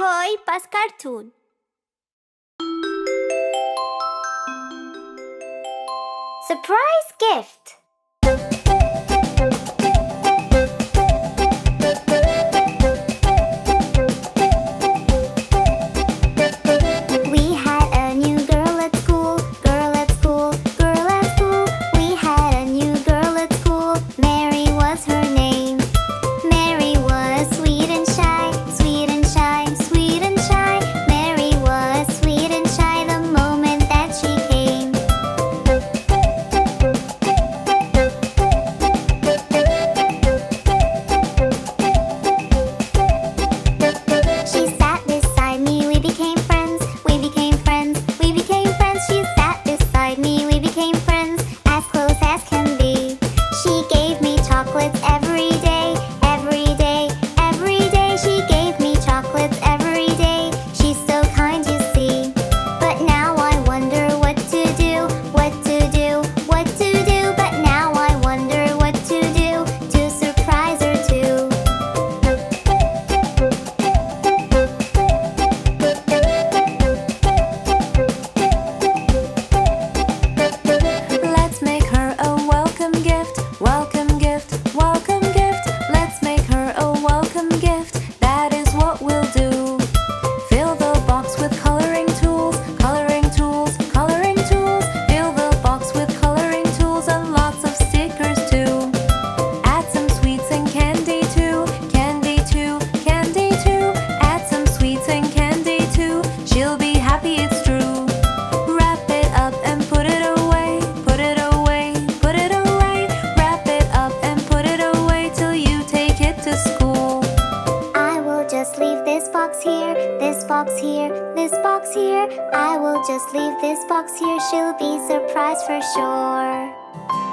voi pas cartoon. Surprise gift. We had a new girl at school, girl at school, girl at school. We had a new girl at school, Mary was her name. Mary was sweet and shy, sweet and shy, sweet and shy. Mary was sweet and shy the moment that she came. She sat beside me, we became friends, we became friends, we became friends. She sat beside me, we became friends, as close as can be. She gave me chocolates every day, every day, every day. She gave me chocolates every day. She's so kind, you see. But now I wonder what to do, what to do, what to do. But now I wonder what to do to surprise her too. Let's make her a welcome gift, welcome gift, welcome gift. Let's make her a welcome gift, that is what we'll do. Fill the box with coloring tools, coloring tools, coloring tools. Fill the box with coloring tools and lots of stickers too. Add some sweets and candy too, candy too, candy too. Add some sweets and candy too, she'll be happy, it's true. Wrap it up and put it away, put it away, put it away. Wrap it up and put it away till you take it to school. I will just leave this box here, this box here, this box here. I will just leave this box here, she'll be surprised for sure.